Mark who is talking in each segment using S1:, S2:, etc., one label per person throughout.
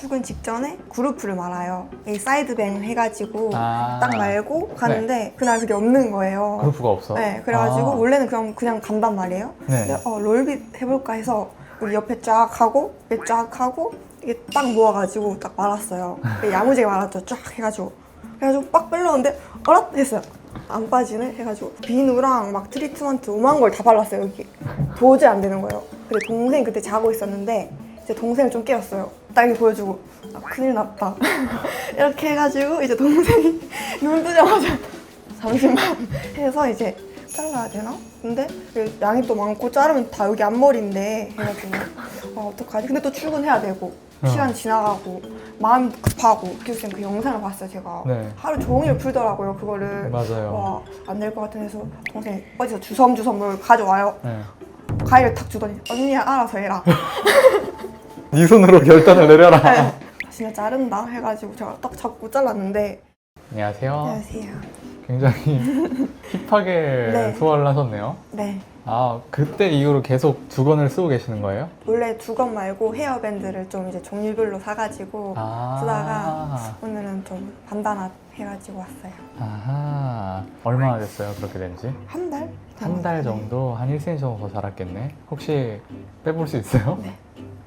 S1: 출근 직전에 그루프를 말아요. 이 사이드뱅 해가지고 딱 말고 가는데
S2: 네.
S1: 그날 그게 없는 거예요.
S2: 그루프가 없어?
S1: 네, 그래가지고 원래는 그냥 간단 말이에요.
S2: 네.
S1: 근데 롤빗 해볼까 해서 우리 옆에 쫙 하고 이게 딱 모아가지고 딱 말았어요. 야무지게 말았죠. 쫙 해가지고 빡 빼려는데 어라? 했어요. 안 빠지네? 해가지고 비누랑 막 트리트먼트 오만 걸 다 발랐어요. 여기 도저히 안 되는 거예요. 근데 동생이 그때 자고 있었는데 이제 동생을 좀 깨웠어요. 딱 이렇게 보여주고 큰일 났다 이렇게 해가지고 이제 동생이 눈 뜨자마자 잠시만 해서 이제 잘라야 되나? 근데 양이 또 많고 자르면 다 여기 앞머리인데 해가지고 어떡하지? 근데 또 출근해야 되고 시간 지나가고 마음 급하고 기숙쌤 그 영상을 봤어요 제가.
S2: 네.
S1: 하루 종일 풀더라고요 그거를.
S2: 맞아요.
S1: 와, 안 될 것 같은 해서 동생이 어디서 주섬주섬 뭘 가져와요.
S2: 네.
S1: 가위를 탁 주더니 언니야 알아서 해라.
S2: 네 손으로 결단을 내려라.
S1: 네. 진짜 자른다 해가지고 제가 딱 잡고 잘랐는데.
S2: 안녕하세요.
S1: 안녕하세요.
S2: 굉장히 힙하게
S1: 네.
S2: 소화를 하셨네요.
S1: 네.
S2: 아, 그때 이후로 계속 두건을 쓰고 계시는 거예요?
S1: 원래 두건 말고 헤어밴드를 좀 이제 종류별로 사가지고 쓰다가 오늘은 좀 반다나 해가지고 왔어요.
S2: 아하. 얼마나 됐어요, 그렇게 된 지?
S1: 한 달?
S2: 한 달 정도? 한 1cm 정도 더 자랐겠네? 혹시 빼볼 수 있어요?
S1: 네.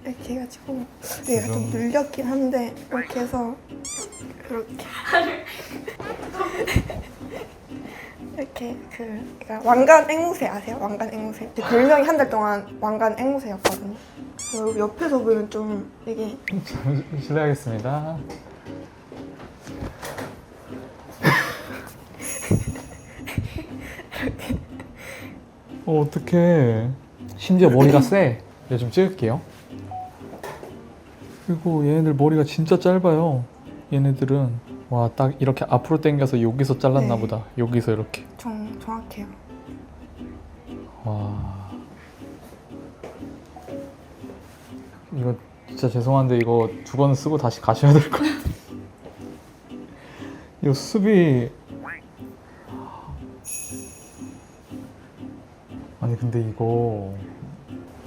S1: 이렇게 해가지고 얘가 좀 늘렸긴 한데 이렇게 해서 이렇게 이렇게 그러니까 왕관 앵무새 아세요? 왕관 앵무새. 제 별명이 한 달 동안 왕관 앵무새였거든요. 그리고 옆에서 보면 좀 이게
S2: 실례하겠습니다. 어떡해. 심지어 머리가 세. 이제 좀 찍을게요. 그리고 얘네들 머리가 진짜 짧아요. 얘네들은 와, 딱 이렇게 앞으로 당겨서 여기서 잘랐나
S1: 네.
S2: 보다. 여기서 이렇게.
S1: 정확해요.
S2: 와. 이거 진짜 죄송한데 이거 두 번 쓰고 다시 가셔야 될 것 같아요. 이거 수습이 아니 근데 이거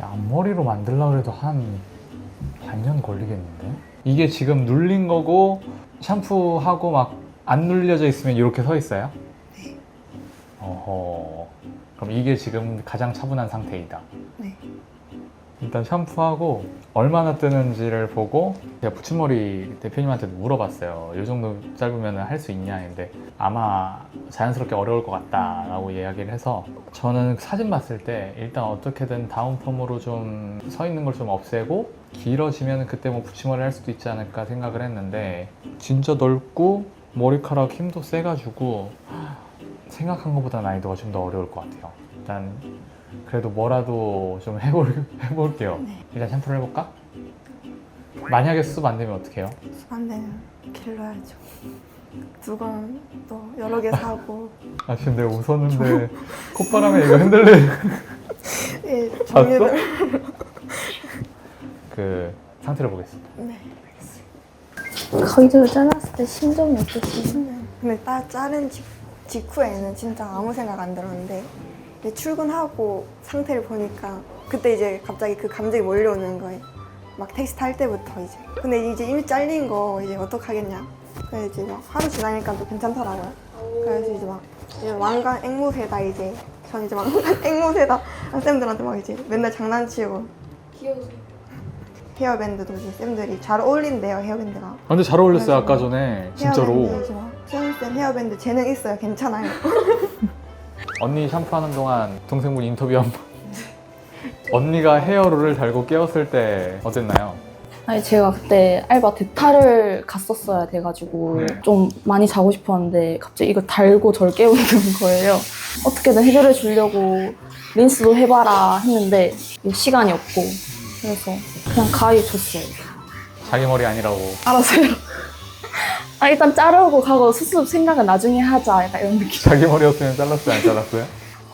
S2: 앞머리로 만들려고 해도 한 반년 걸리겠는데? 이게 지금 눌린 거고 샴푸하고 막 안 눌려져 있으면 이렇게 서 있어요?
S1: 네.
S2: 어허. 그럼 이게 지금 가장 차분한 상태이다.
S1: 네.
S2: 일단 샴푸하고 얼마나 뜨는지를 보고 제가 붙임머리 대표님한테도 물어봤어요. 이 정도 짧으면 할 수 있냐 했는데 아마 자연스럽게 어려울 것 같다 라고 이야기를 해서 저는 사진 봤을 때 일단 어떻게든 다운펌으로 좀 서 있는 걸 좀 없애고 길어지면 그때 뭐 붙임머리 할 수도 있지 않을까 생각을 했는데 진짜 넓고 머리카락 힘도 세가지고 생각한 것보다 난이도가 좀 더 어려울 것 같아요. 일단 그래도 뭐라도 좀 해볼게요.
S1: 네.
S2: 일단 샴푸를 해볼까? 만약에 수습 안 되면 어떡해요?
S1: 안 되면 길러야죠. 두건 또 여러 개 사고.
S2: 아 지금 내가 웃었는데 콧바람에 이거 흔들리.
S1: 예,
S2: 봤어?
S1: 종류별.
S2: 그 상태를 보겠습니다.
S1: 네.
S3: 거기서 잘랐을 때 심정이 어땠어요?
S1: 근데 딱 자른 직후에는 진짜 아무 생각 안 들었는데 이제 출근하고 상태를 보니까 그때 이제 갑자기 그 감정이 몰려오는 거예요. 막 택시 탈 때부터 이제. 근데 이제 이미 잘린 거 이제 어떡하겠냐. 그래서 이제 막 하루 지나니까 또 괜찮더라고요. 그래서 이제 막 이제 왕관 앵무새다 이제. 전 이제 왕관 앵무새다 쌤들한테 막 이제 맨날 장난치고.
S3: 귀여우세요.
S1: 헤어밴드도 이제 쌤들이 잘 어울린대요 헤어밴드가.
S2: 아, 근데 잘 어울렸어요 아까 전에 진짜로.
S1: 헤어밴드 이제 막 쌤 헤어밴드 재능 있어요 괜찮아요.
S2: 언니 샴푸하는 동안 동생분 인터뷰 한번. 언니가 헤어롤을 달고 깨웠을 때 어땠나요?
S3: 아니 제가 그때 알바 대타를 갔었어야 돼가지고
S2: 네.
S3: 좀 많이 자고 싶었는데 갑자기 이걸 달고 저를 깨우는 거예요. 어떻게든 해결해 주려고 린스도 해봐라 했는데 시간이 없고 그래서 그냥 가위 줬어요.
S2: 자기 머리 아니라고.
S3: 알았어요. 아 일단 자르고 가고 수습 생각은 나중에 하자 약간 이런 느낌.
S2: 자기 머리였으면 잘랐어요 안 잘랐어요?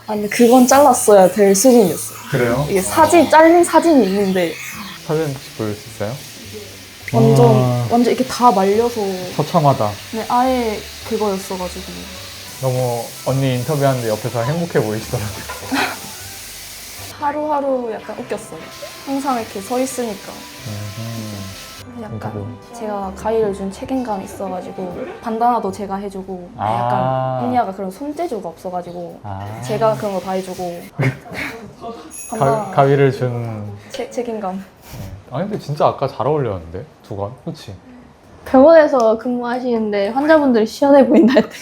S3: 아 근데 그건 잘랐어야 될 수준이었어요.
S2: 그래요?
S3: 이게 사진 잘린 사진이 있는데
S2: 사진 혹시 보여줄 수 있어요?
S3: 완전 이렇게 다 말려서
S2: 처참하다.
S3: 네, 아예 그거였어가지고
S2: 너무 언니 인터뷰하는데 옆에서 행복해 보이시더라고요.
S3: 하루하루 약간 웃겼어요. 항상 이렇게 서 있으니까
S1: 약간
S3: 제가 가위를 준 책임감이 있어가지고 반다나도 제가 해주고
S2: 아.
S3: 약간 언니가 그런 손재주가 없어가지고 제가 그런 거 다 해주고
S2: 가위를 준.
S3: 책임감.
S2: 아니 근데 진짜 아까 잘 어울렸는데 두건, 그렇지?
S4: 병원에서 근무하시는데 환자분들이 시원해 보인다 했대.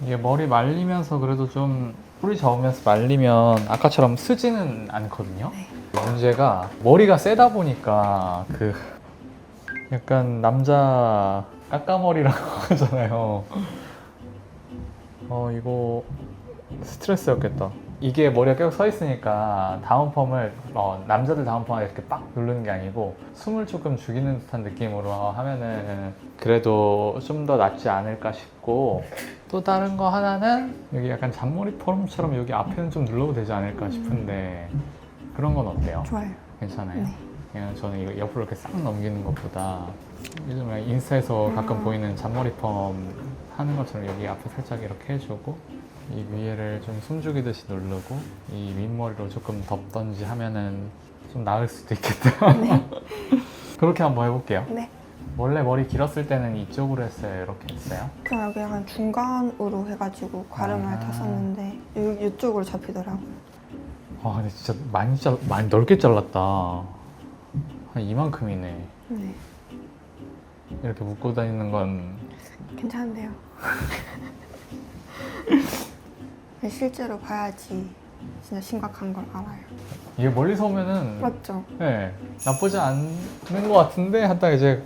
S2: 이게 머리 말리면서 그래도 좀 뿌리 저으면서 말리면 아까처럼 쓰지는 않거든요. 문제가 머리가 세다 보니까 그 약간 남자 까까머리라고 하잖아요. 이거 스트레스였겠다. 이게 머리가 계속 서 있으니까 다운펌을 남자들 다운펌을 이렇게 빡 누르는 게 아니고 숨을 조금 죽이는 듯한 느낌으로 하면은 그래도 좀 더 낫지 않을까 싶고, 또 다른 거 하나는 여기 약간 잔머리 펌처럼 여기 앞에는 좀 눌러도 되지 않을까 싶은데 그런 건 어때요?
S1: 좋아요.
S2: 괜찮아요?
S1: 네.
S2: 그냥 저는 이거 옆으로 이렇게 싹 넘기는 것보다 요즘에 인스타에서 가끔 보이는 잔머리 펌 하는 것처럼 여기 앞에 살짝 이렇게 해주고 이 위에를 좀 숨죽이듯이 누르고 이 윗머리로 조금 덮던지 하면은 좀 나을 수도 있겠다. 그렇게 한번 해볼게요.
S1: 네.
S2: 원래 머리 길었을 때는 이쪽으로 했어요? 이렇게 했어요?
S1: 그냥 여기 약간 중간으로 해가지고 가름을
S2: 아.
S1: 탔었는데 이쪽으로 잡히더라고요.
S2: 근데 진짜 많이 넓게 잘랐다. 한 이만큼이네.
S1: 네.
S2: 이렇게 묶고 다니는 건
S1: 괜찮은데요. 실제로 봐야지 진짜 심각한 걸 알아요.
S2: 이게 멀리서 오면은
S1: 맞죠?
S2: 네, 나쁘지 않은 것 같은데 하다 이제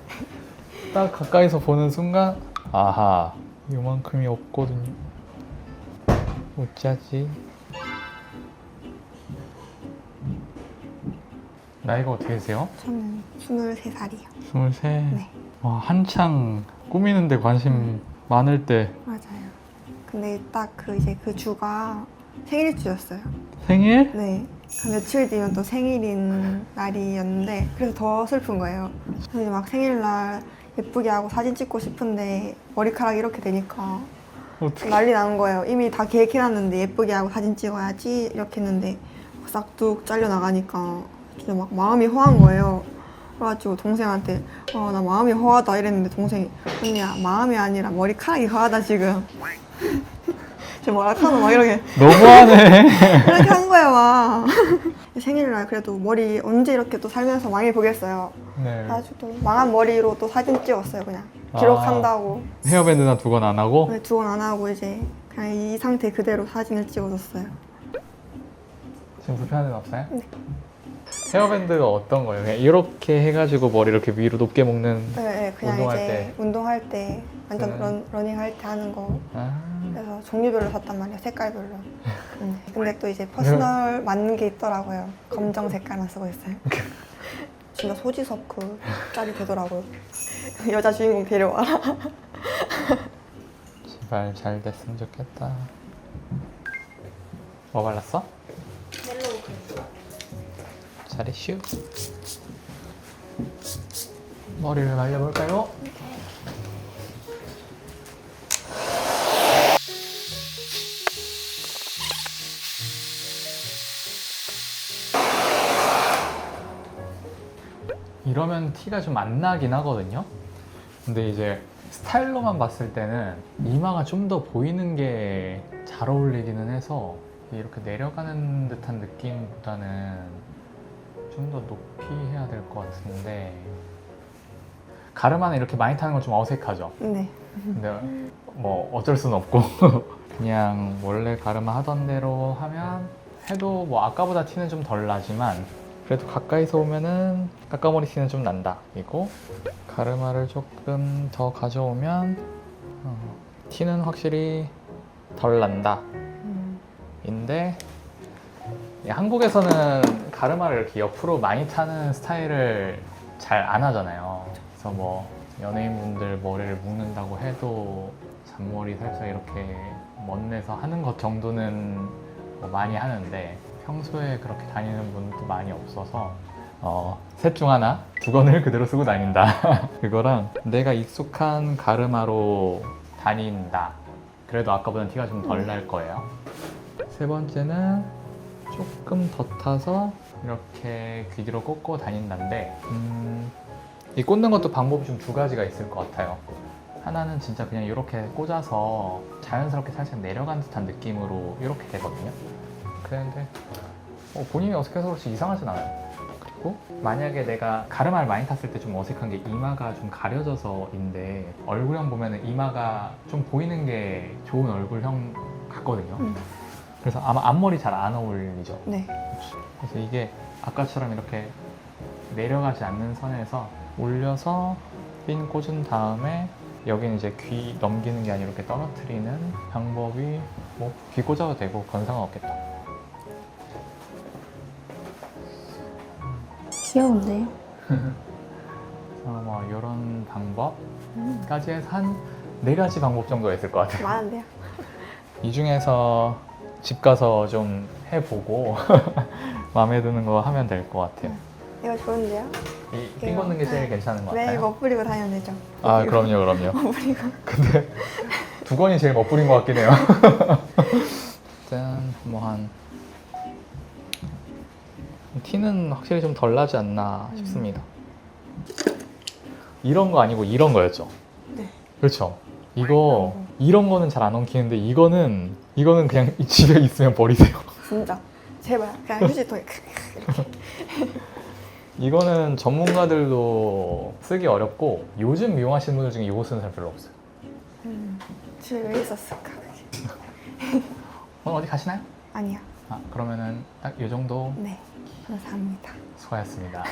S2: 딱 가까이서 보는 순간 아하, 요만큼이 없거든요. 어쩌지? 나이가 어떻게 되세요?
S1: 저는 23살이요.
S2: 23?
S1: 네.
S2: 와, 한창 꾸미는데 관심 많을 때.
S1: 맞아요. 근데 딱 그 주가 생일주였어요.
S2: 생일?
S1: 네. 한 며칠 뒤면 또 생일인 날이었는데 그래서 더 슬픈 거예요. 그래서 이제 막 생일날 예쁘게 하고 사진 찍고 싶은데 머리카락이 이렇게 되니까
S2: 어떻게?
S1: 난리 나는 거예요. 이미 다 계획해놨는데 예쁘게 하고 사진 찍어야지 이렇게 했는데 싹둑 잘려나가니까 진짜 막 마음이 허한 거예요. 그래가지고 동생한테 나 마음이 허하다 이랬는데 동생이 언니야 마음이 아니라 머리카락이 허하다 지금. 저 머리카락 막 이렇게
S2: 너무하네.
S1: 그렇게 한 거예요 막. 생일날 그래도 머리 언제 이렇게 또 살면서 많이 보겠어요.
S2: 네.
S1: 그래가지고 또 망한 머리로 또 사진 찍었어요 그냥. 기록한다고.
S2: 헤어밴드나 두 건 안 하고?
S1: 네, 두 건 안 하고 이제 그냥 이 상태 그대로 사진을 찍어줬어요.
S2: 지금 불편한 데는 없어요?
S1: 네.
S2: 헤어밴드가 어떤 거예요? 그냥 이렇게 해가지고 머리 이렇게 위로 높게 묶는.
S1: 네, 네, 그냥
S2: 운동할
S1: 이제
S2: 때.
S1: 운동할 때 완전
S2: 네.
S1: 러닝할 때 하는 거.
S2: 아,
S1: 그래서 종류별로 샀단 말이에요. 색깔별로. 근데 또 이제 퍼스널 맞는 게 있더라고요. 검정 색깔만 쓰고 있어요. 진짜 소지섭 그 짤이 되더라고요. 여자 주인공 데려와라.
S2: 제발 잘 됐으면 좋겠다. 뭐 발랐어? 잘했슈. 머리를 말려볼까요? 이러면 티가 좀 안 나긴 하거든요. 근데 이제 스타일로만 봤을 때는 이마가 좀 더 보이는 게 잘 어울리기는 해서 이렇게 내려가는 듯한 느낌보다는 좀 더 높이 해야 될 것 같은데, 가르마는 이렇게 많이 타는 건 좀 어색하죠.
S1: 네.
S2: 근데 뭐 어쩔 수는 없고 그냥 원래 가르마 하던 대로 하면 해도 뭐 아까보다 티는 좀 덜 나지만 그래도 가까이서 오면은 까까머리 티는 좀 난다. 그리고 가르마를 조금 더 가져오면 티는 확실히 덜 난다. 인데 한국에서는 가르마를 이렇게 옆으로 많이 타는 스타일을 잘 안 하잖아요. 그래서 뭐 연예인분들 머리를 묶는다고 해도 잔머리 살짝 이렇게 멋내서 하는 것 정도는 뭐 많이 하는데 평소에 그렇게 다니는 분도 많이 없어서 셋 중 하나, 두 건을 그대로 쓰고 다닌다. 그거랑 내가 익숙한 가르마로 다닌다. 그래도 아까보다는 티가 좀 덜 날 거예요. 세 번째는 조금 더 타서 이렇게 귀 뒤로 꽂고 다닌다는데 이 꽂는 것도 방법이 좀 두 가지가 있을 것 같아요. 하나는 진짜 그냥 이렇게 꽂아서 자연스럽게 살짝 내려간 듯한 느낌으로 이렇게 되거든요. 그런데 본인이 어색해서 그렇지 이상하진 않아요. 그리고 만약에 내가 가르마를 많이 탔을 때 좀 어색한 게 이마가 좀 가려져서인데 얼굴형 보면은 이마가 좀 보이는 게 좋은 얼굴형 같거든요. 그래서 아마 앞머리 잘 안 어울리죠.
S1: 네.
S2: 그래서 이게 아까처럼 이렇게 내려가지 않는 선에서 올려서 핀 꽂은 다음에 여기는 이제 귀 넘기는 게 아니라 이렇게 떨어뜨리는 방법이 뭐 귀 꽂아도 되고 그건 상관없겠다.
S4: 귀여운데요?
S2: 뭐 이런 방법까지 해서 한 4가지 방법 정도가 있을 것 같아요.
S1: 많은데요.
S2: 이 중에서 집 가서 좀 해보고 마음에 드는 거 하면 될 것 같아요.
S1: 이거 좋은데요?
S2: 이 꽂는 게 제일
S1: 네.
S2: 괜찮은 것
S1: 네,
S2: 같아요.
S1: 멋부리고 다니면 되죠.
S2: 아 그럼요. 근데 두건이 제일 멋부린 것 같긴 해요. 일단 뭐한 티는 확실히 좀 덜 나지 않나 싶습니다. 이런 거 아니고 이런 거였죠?
S1: 네.
S2: 그렇죠. 이런 거는 잘 안 엉키는데 이거는 그냥 집에 있으면 버리세요.
S1: 진짜. 제발 그냥 휴지통에
S2: 이거는 전문가들도 쓰기 어렵고 요즘 미용하시는 분들 중에 이거 쓰는 사람 별로 없어요.
S1: 집에 왜 있었을까 그게.
S2: 오늘 어디 가시나요?
S1: 아니야.
S2: 그러면은 딱 이 정도
S1: 네. 감사합니다.
S2: 수고하셨습니다.